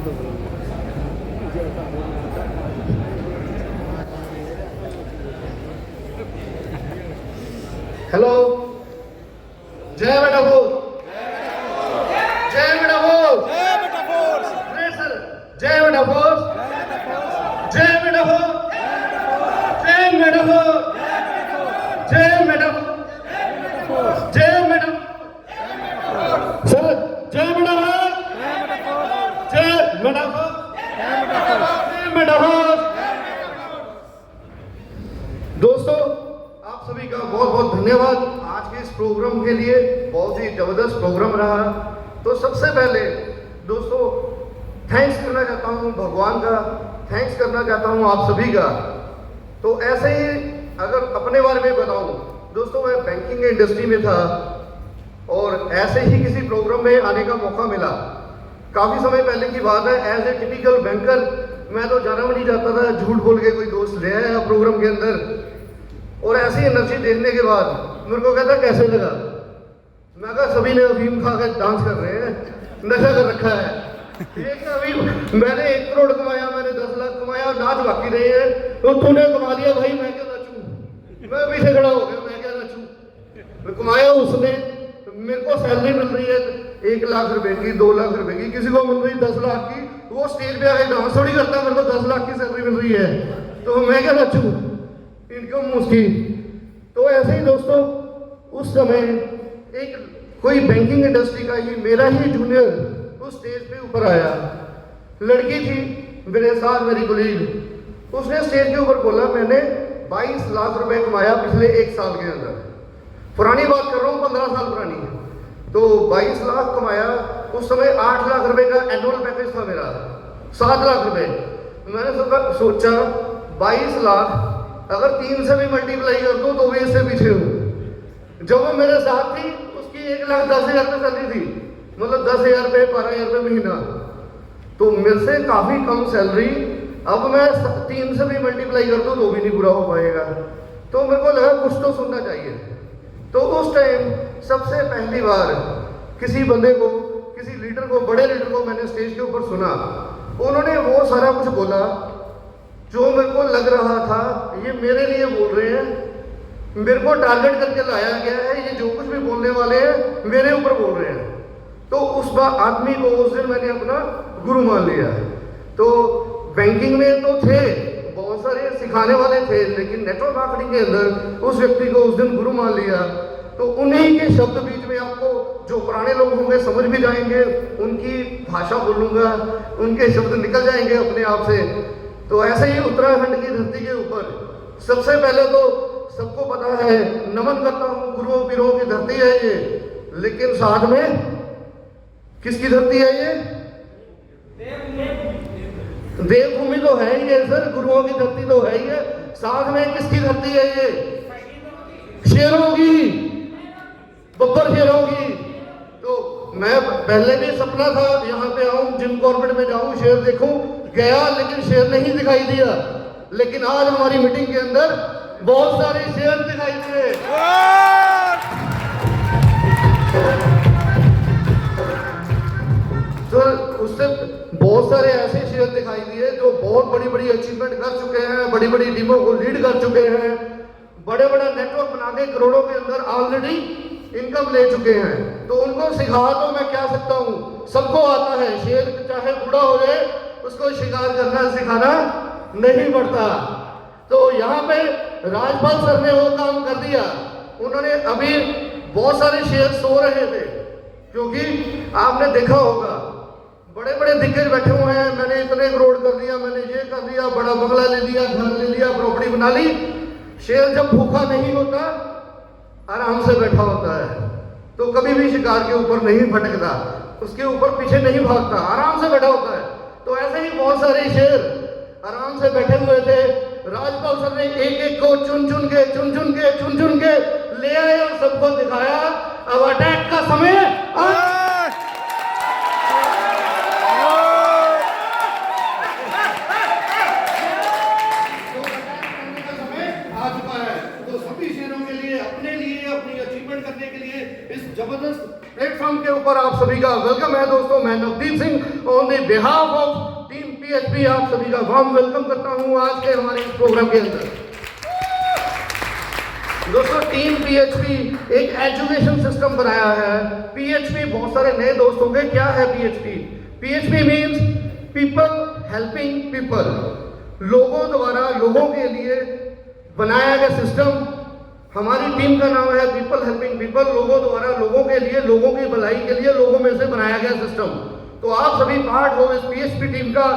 Hello, जय बेटा बोल, जय बेटा बोल, ग्रेट सर, जय बेटा बोल, जय बेटा बोल, जय बेटा बोल, जय बेटा बोल, जय बेटा सर, जय बेटा बोल, जय बेटा बोल, जय बेटा बोल। दोस्तों, आप सभी का बहुत बहुत धन्यवाद आज के इस प्रोग्राम के लिए। बहुत ही जबरदस्त प्रोग्राम रहा। तो सबसे पहले दोस्तों थैंक्स करना चाहता हूँ भगवान का, थैंक्स करना चाहता हूँ आप सभी का। तो ऐसे ही अगर अपने बारे में बताऊँ दोस्तों, मैं बैंकिंग इंडस्ट्री में था और ऐसे ही किसी प्रोग्राम में आने का मौका मिला। काफ़ी समय पहले की बात है। एज ए टिपिकल बैंकर मैं तो जाना भी नहीं चाहता था, झूठ बोल के कोई दोस्त ले आया प्रोग्राम के अंदर और ऐसी एनर्जी देखने के बाद मेरे को कहता कैसे लगा। मैं कहा सभी ने अफीम खा कर डांस कर रहे हैं, नशा कर रखा है। एक अभी मैंने 1 करोड़ कमाया, मैंने 10 लाख कमाया, नाच बाकी रहे हैं। तो तूने कमा लिया भाई, मैं क्या नाचूं? मैं पीछे खड़ा हो गया, मैं क्या नाचूं? कमाया उसने, मेरे को सैलरी मिल रही है 1 लाख रुपए की, 2 लाख रुपए की, किसी को मिल रही 10 लाख की। वो स्टेज पे आके डांस थोड़ी करता, मेरे को 10 लाख की सैलरी मिल रही है, तो मैं क्या नाचूं? इनकम उसकी। तो ऐसे ही दोस्तों उस समय एक कोई बैंकिंग इंडस्ट्री का ही मेरा ही जूनियर उस स्टेज पे ऊपर आया। लड़की थी मेरे साथ, मेरी कोलीग। उसने स्टेज के ऊपर बोला मैंने 22 लाख रुपए कमाया पिछले 1 साल के अंदर। पुरानी बात कर रहा हूँ, 15 साल पुरानी। तो 22 लाख कमाया। उस समय 8 लाख रुपए का एनुअल पैकेज था मेरा, 7 लाख रुपए। मैंने सोचा 22 लाख अगर 3 से भी मल्टीप्लाई कर दूं तो भी इससे पीछे हूं। जब वो मेरे साथ थी उसकी 1,10,000 रुपये सैलरी थी, मतलब 10,000 रुपये 12,000 रुपये महीना। तो मेरे से काफ़ी कम सैलरी। अब मैं 3 से भी मल्टीप्लाई कर दूं तो भी नहीं पूरा हो पाएगा। तो मेरे को लगा कुछ तो सुनना चाहिए। तो उस टाइम सबसे पहली बार किसी बंदे को, किसी लीडर को, बड़े लीडर को मैंने स्टेज के ऊपर सुना। उन्होंने वो सारा कुछ बोला जो मेरे को लग रहा था ये मेरे लिए बोल रहे हैं, मेरे को टारगेट करके लाया गया है, ये जो कुछ भी बोलने वाले हैं मेरे ऊपर बोल रहे हैं। तो उस आदमी को उस दिन मैंने अपना गुरु मान लिया। तो बैंकिंग में तो थे बहुत सारे सिखाने वाले थे, लेकिन नेटवर्क मार्केटिंग के अंदर उस व्यक्ति को उस दिन गुरु मान लिया। तो उन्हीं के शब्द बीच में आपको जो पुराने लोग होंगे समझ भी जाएंगे, उनकी भाषा बोलूँगा, उनके शब्द निकल जाएंगे अपने आप से। तो ऐसे ही उत्तराखंड की धरती के ऊपर सबसे पहले तो सबको पता है, नमन करता हूँ, गुरुओं पीरों की धरती है ये। लेकिन साथ में किसकी धरती है ये? देवभूमि तो है ही है सर, गुरुओं की धरती तो है ही है। साथ में किसकी धरती है ये? शेरों की, बब्बर शेरों की। तो मैं पहले भी सपना था यहाँ पे आऊं, जिम कॉर्बेट में जाऊं, शेर देखूं, गया लेकिन शेर नहीं दिखाई दिया। लेकिन आज हमारी मीटिंग के अंदर बहुत सारे शेर दिखाई दिए। तो उससे बहुत सारे ऐसे शेर दिखाई दिए जो बहुत बड़ी बड़ी अचीवमेंट कर चुके हैं, बड़ी बड़ी टीमों को लीड कर चुके हैं, बड़े बड़ा नेटवर्क बना के करोड़ों के अंदर ऑलरेडी इनकम ले चुके हैं। तो उनको सिखा तो मैं क्या सकता हूँ, सबको आता है। शेर चाहे बूढ़ा हो जाए उसको शिकार करना सिखाना नहीं पड़ता। तो यहाँ पे राजपाल सर ने वो काम कर दिया। उन्होंने अभी बहुत सारे शेर सो रहे थे, क्योंकि आपने देखा होगा बड़े बड़े दिग्गज बैठे हुए हैं, मैंने इतने करोड़ कर दिया, मैंने ये कर दिया, बड़ा बंगला ले लिया, घर ले लिया, प्रॉपर्टी बना ली। शेर जब भूखा नहीं होता आराम से बैठा होता है, तो कभी भी शिकार के ऊपर नहीं भटकता, उसके ऊपर पीछे नहीं भागता, आराम से बैठा होता है। तो ऐसे ही बहुत सारे शेर आराम से बैठे हुए थे। राजपाल सर ने एक एक को चुन चुन के ले आए और सबको दिखाया अब अटैक का समय आ चुका है। तो सभी शेरों के लिए, अपने लिए, अपनी अचीवमेंट करने के लिए इस जबरदस्त प्लेटफॉर्म के ऊपर बार आप सभी का वेलकम है दोस्तों। मैं Navdeep Singh on the behalf of team PHP आप सभी का वार्म वेलकम करता हूं आज के हमारे इस प्रोग्राम के अंदर। दोस्तों टीम पीएचपी एक एजुकेशन सिस्टम बनाया है। पीएचपी बहुत सारे नए दोस्तों के क्या है PHP? PHP means people helping people, लोगों द्वारा लोगों के लिए बनाया गया सिस्टम। हमारी टीम का नाम है पीपल हेल्पिंग पीपल, लोगों द्वारा लोगों के लिए, लोगों की भलाई के लिए, लोगों में से बनाया गया सिस्टम। तो आप सभी पार्ट हो इस पीएचपी टीम का।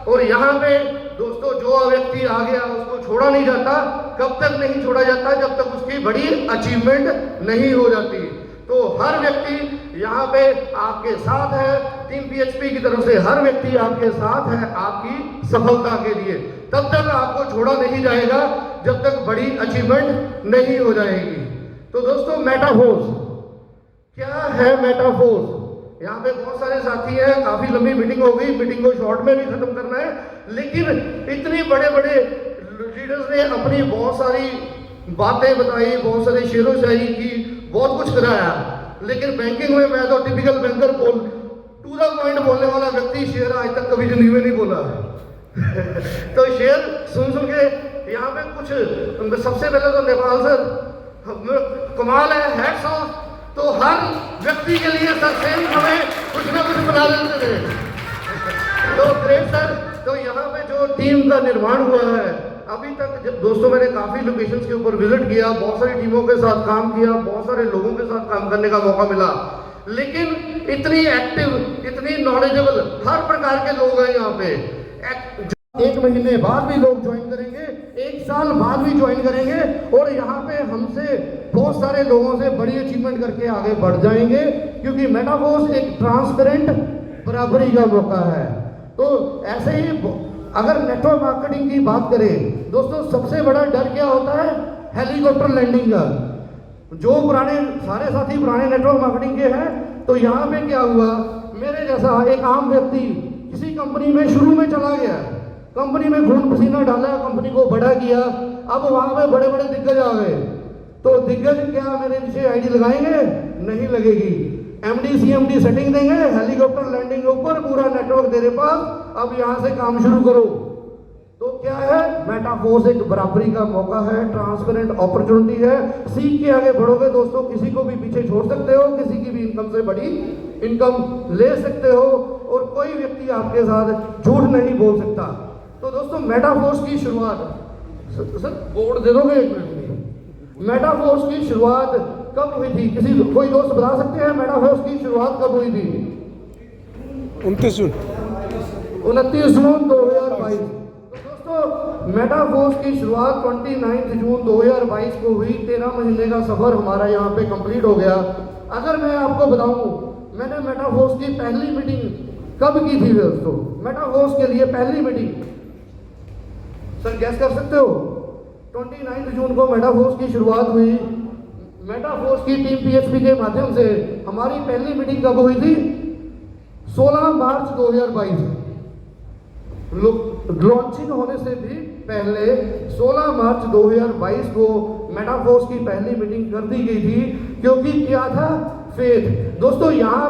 और यहाँ पे दोस्तों जो व्यक्ति आ गया उसको छोड़ा नहीं जाता। कब तक नहीं छोड़ा जाता? जब तक उसकी बड़ी अचीवमेंट नहीं हो जाती। तो हर व्यक्ति यहाँ पे आपके साथ है, टीम पीएचपी की तरफ से हर व्यक्ति आपके साथ है आपकी सफलता के लिए। तब तक आपको छोड़ा नहीं जाएगा जब तक बड़ी अचीवमेंट नहीं हो जाएगी। तो दोस्तों मेटाफोर्स क्या है? मेटाफोर्स यहाँ पे बहुत सारे साथी हैं, काफी लंबी मीटिंग हो गई, मीटिंग को शॉर्ट में भी खत्म करना है। लेकिन इतनी बड़े बड़े लीडर्स ने अपनी बहुत सारी बातें बताई, बहुत सारे शेरो शायरी की, बहुत कुछ कराया। लेकिन बैंकिंग में मैं तो टिपिकल बैंकर बोल टू द पॉइंट बोलने वाला व्यक्ति शेर आज तक कभी जिंदगी में नहीं बोला। तो शेर सुन के यहाँ पे कुछ सबसे पहले तो नेपाल सर कमाल है, हैट्स ऑफ। तो हर व्यक्ति के लिए सर सेम हमें कुछ ना कुछ बना लेते थे। तो ग्रेट सर। तो यहाँ पे जो टीम का निर्माण हुआ है अभी तक, जब दोस्तों मैंने काफी लोकेशंस के ऊपर विजिट किया, बहुत सारी टीमों के साथ काम किया, बहुत सारे लोगों के साथ काम करने का मौका मिला। लेकिन इतनी एक्टिव, इतनी नॉलेजेबल हर प्रकार के लोग हैं यहाँ पे। एक महीने बाद भी लोग ज्वाइन करेंगे, एक साल बाद भी ज्वाइन करेंगे और यहाँ पे हमसे बहुत सारे लोगों से बड़ी अचीवमेंट करके आगे बढ़ जाएंगे। क्योंकि मेटाफोर्स एक ट्रांसपेरेंट बराबरी का मौका है। तो ऐसे ही अगर नेटवर्क मार्केटिंग की बात करें दोस्तों, सबसे बड़ा डर क्या होता है? हेलीकॉप्टर लैंडिंग का। जो पुराने सारे साथी पुराने नेटवर्क मार्केटिंग के हैं, तो यहाँ पे क्या हुआ, मेरे जैसा एक आम व्यक्ति किसी कंपनी में शुरू में चला गया, कंपनी में खून पसीना डाला, कंपनी को बड़ा किया, अब वहां पे बड़े बड़े दिग्गज आ गए। तो दिग्गज क्या मेरे नीचे आईडी लगाएंगे? नहीं लगेगी। एमडी सीएमडी सेटिंग देंगे, हेलीकॉप्टर लैंडिंग के ऊपर, पूरा नेटवर्क तेरे पास, अब यहां से काम शुरू करो। तो क्या है? मेटाफोर्स एक बराबरी का मौका है, ट्रांसपेरेंट अपॉर्चुनिटी है। सीख के आगे बढ़ोगे दोस्तों, किसी को भी पीछे छोड़ सकते हो, किसी की भी इनकम से बड़ी इनकम ले सकते हो और कोई व्यक्ति आपके साथ झूठ नहीं बोल सकता। तो दोस्तों मेटाफोर्स की शुरुआत, सर बोर्ड दे दोगे एक मिनट? मेटाफोर्स की शुरुआत कब हुई थी? कोई दोस्त बता सकते हैं मेटाफोर्स की शुरुआत कब हुई थी? 29 जून 2022। तो दोस्तों मेटाफोर्स की शुरुआत 29 जून 2022 को हुई। 13 महीने का सफर हमारा यहाँ पे कंप्लीट हो गया। अगर मैं आपको बताऊं, मैंने मेटाफोर्स की पहली मीटिंग कब की थी दोस्तों? मेटाफोर्स के लिए पहली मीटिंग सर गैस कर सकते हो? 29 जून को मेटाफोर्स की शुरुआत हुई। मेटाफोर्स की टीम पीएचपी के माध्यम से हमारी पहली मीटिंग कब हुई थी? 16 मार्च 2022। लॉन्चिंग होने से भी पहले 16 मार्च 2022 को मेटाफोर्स की पहली मीटिंग कर दी गई थी। क्योंकि क्या था? फेथ। दोस्तों यहाँ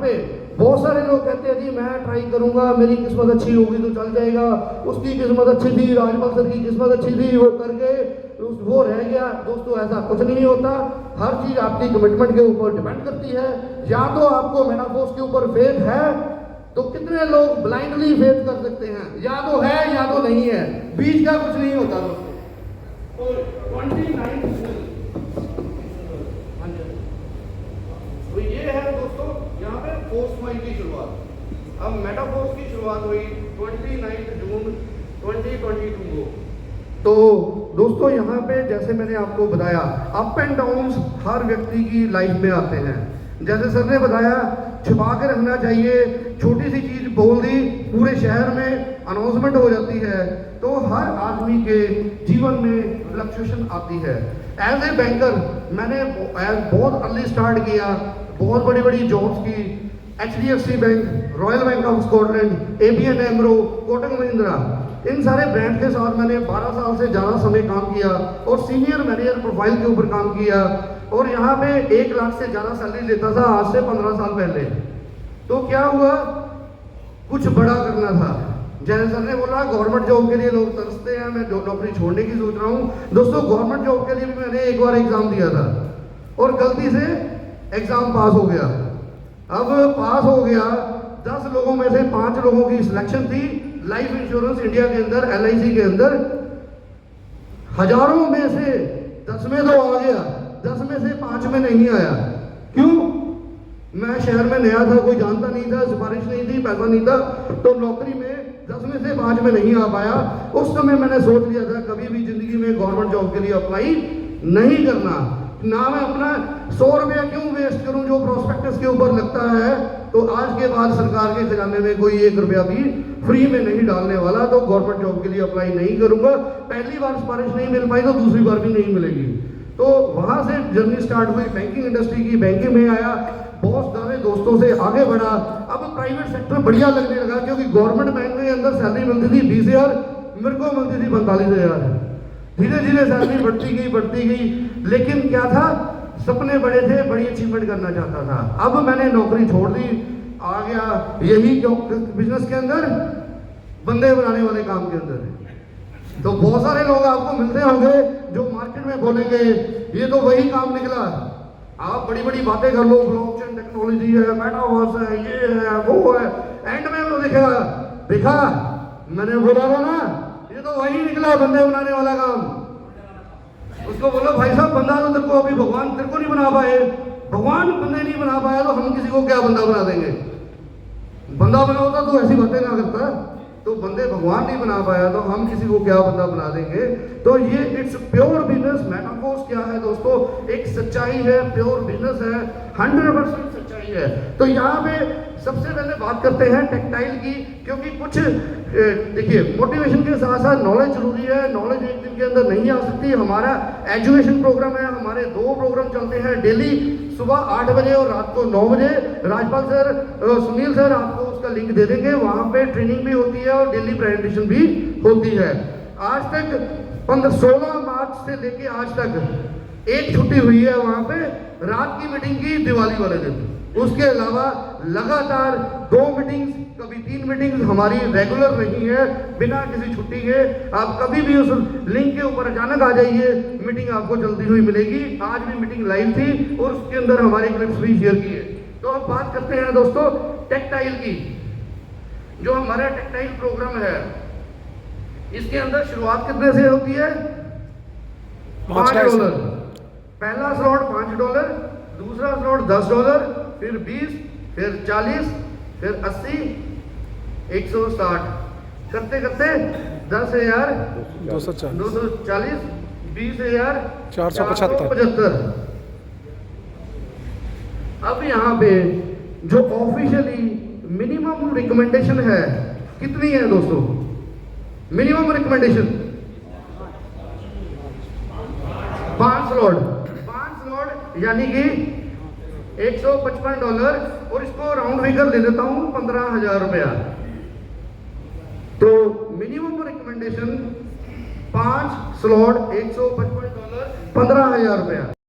पे बहुत सारे लोग कहते हैं जी मैं ट्राई करूंगा, मेरी किस्मत अच्छी होगी तो चल जाएगा, उसकी किस्मत अच्छी थी, राजपाल सर की किस्मत अच्छी थी, वो कर गए, वो रह गया। दोस्तों ऐसा कुछ नहीं होता। हर चीज आपकी कमिटमेंट के ऊपर डिपेंड करती है। या तो आपको मेटाफोर्स के ऊपर फेथ है, तो कितने लोग ब्लाइंडली फेथ कर सकते हैं, या तो है या तो नहीं है, बीच का कुछ नहीं होता दोस्तों। तो 29 तो ये है दोस्तों यहाँ पे फोर्स पॉइंट की शुरुआत। अब मेटाफोर्स की शुरुआत हुई 29 जून 2022 को। तो दोस्तों यहाँ पे जैसे मैंने आपको बताया, अप एंड डाउन्स हर व्यक्ति की लाइफ में आते हैं। जैसे सर ने बताया छुपा के रखना चाहिए, छोटी सी चीज बोल दी पूरे शहर में अनाउंसमेंट हो जाती है। तो हर आदमी के जीवन में फ्लक्चुएशन आती है। एज ए बैंकर मैंने बहुत अर्ली स्टार्ट किया, बहुत बड़ी बड़ी जॉब्स की, HDFC bank, royal bank of Scotland, ABN AMRO, Kotak Mahindra, इन सारे ब्रांड के साथ मैंने 12 साल से ज़्यादा समय काम किया और सीनियर मैनेजर प्रोफाइल के ऊपर काम किया। और यहाँ पे 1 लाख से ज़्यादा सैलरी लेता था आज से 15 साल पहले। तो क्या हुआ, कुछ बड़ा करना था। जैसे सर ने बोला गवर्नमेंट जॉब के लिए लोग तरसते हैं, मैं नौकरी छोड़ने की सोच रहा हूँ। दोस्तों गवर्नमेंट जॉब के लिए भी मैंने एक बार एग्जाम दिया था और गलती से एग्जाम पास हो गया। अब पास हो गया, 10 लोगों में से 5 लोगों की सिलेक्शन थी लाइफ इंश्योरेंस इंडिया के अंदर, LIC के अंदर। हजारों में से 10 में तो आ गया, 10 में से 5 में नहीं आया। क्यों? मैं शहर में नया था, कोई जानता नहीं था, सिफारिश नहीं थी, पैसा नहीं था, तो नौकरी में 10 में से 5 में नहीं आ पाया। उस समय मैंने सोच लिया था कभी भी जिंदगी में गवर्नमेंट जॉब के लिए अप्लाई नहीं करना। ना मैं अपना 100 रुपया क्यों वेस्ट करूं जो प्रोस्पेक्टस के ऊपर लगता है। तो आज के बाद सरकार के खजाने में कोई 1 रुपया भी फ्री में नहीं डालने वाला, तो गवर्नमेंट जॉब के लिए अप्लाई नहीं करूंगा। पहली बार सिफारिश नहीं मिल पाई तो दूसरी बार भी नहीं मिलेगी। तो वहां से जर्नी स्टार्ट हुई बैंकिंग इंडस्ट्री की, बैंकिंग में आया, बहुत सारे दोस्तों से आगे बढ़ा। अब प्राइवेट सेक्टर बढ़िया लगने लगा, क्योंकि गवर्नमेंट बैंक के अंदर सैलरी मिलती थी 20,000, मेरे को मिलती थी 45,000। धीरे धीरे सैलरी बढ़ती गई, लेकिन क्या था, सपने बड़े थे, बड़ी अचीवमेंट करना चाहता था। अब मैंने नौकरी छोड़ दी, आ गया यही बिजनेस के अंदर, बंदे बनाने वाले काम के अंदर। तो बहुत सारे लोग आपको मिलते होंगे जो मार्केट में बोलेंगे ये तो वही काम निकला। आप बड़ी बड़ी बातें कर लो, ब्लॉकचेन टेक्नोलॉजी है, मेटावर्स है, ये है, वो है, एंड में वो देखा मैंने बोला था ना, ये तो वही निकला बंदे बनाने वाला काम। उसको बोलो भाई साहब बंदा तो तेरे को अभी भगवान तेरे को नहीं बना पाए, भगवान बंदे नहीं बना पाया तो हम किसी को क्या बंदा बना देंगे। बंदा बना होता तो ऐसी बातें ना करता, तो बंदे भगवान नहीं बना पाया तो हम किसी को क्या बंदा बना देंगे। तो ये इट्स प्योर बिजनेस। मेटाफोर्स क्या है दोस्तों, एक सच्चाई है, प्योर बिजनेस है, 100% सच्चाई है। तो यहाँ पे सबसे पहले बात करते हैं टेक्सटाइल की, क्योंकि कुछ देखिए मोटिवेशन के साथ साथ नॉलेज जरूरी है। नॉलेज एक दिन के अंदर नहीं आ सकती। हमारा एजुकेशन प्रोग्राम है, हमारे 2 प्रोग्राम चलते हैं डेली, सुबह 8 बजे और रात को 9 बजे। राजपाल सर, सुनील सर आपको उसका लिंक दे देंगे। वहाँ पे ट्रेनिंग भी होती है और डेली प्रेजेंटेशन भी होती है। आज तक 16 मार्च से लेके आज तक एक छुट्टी हुई है वहाँ पे, रात की मीटिंग की दिवाली वाले दिन। उसके अलावा लगातार 2 मीटिंग्स, कभी 3 मीटिंग्स हमारी रेगुलर रही है बिना किसी छुट्टी के। आप कभी भी उस लिंक के ऊपर अचानक आ जाइए, मीटिंग आपको चलती हुई मिलेगी। आज भी मीटिंग लाइव थी और उसके अंदर हमारे क्लिप्स भी शेयर किए। तो अब बात करते हैं दोस्तों टेक्सटाइल की। जो हमारा टेक्सटाइल प्रोग्राम है, इसके अंदर शुरुआत कितने से होती है? $5। पहला स्लॉट $5, दूसरा स्लॉट $10, फिर 20, फिर 40, फिर 80, 160, करते करते 10,000, 240, 20,000, 475। अब यहाँ पे जो ऑफिशियली मिनिमम रिकमेंडेशन है कितनी है दोस्तों? मिनिमम रिकमेंडेशन 5 स्लॉट यानी कि $155, और इसको राउंड फिगर ले लेता हूं 15,000 रुपया। तो मिनिमम रिकमेंडेशन 5 स्लॉट $155, 15,000 रुपया।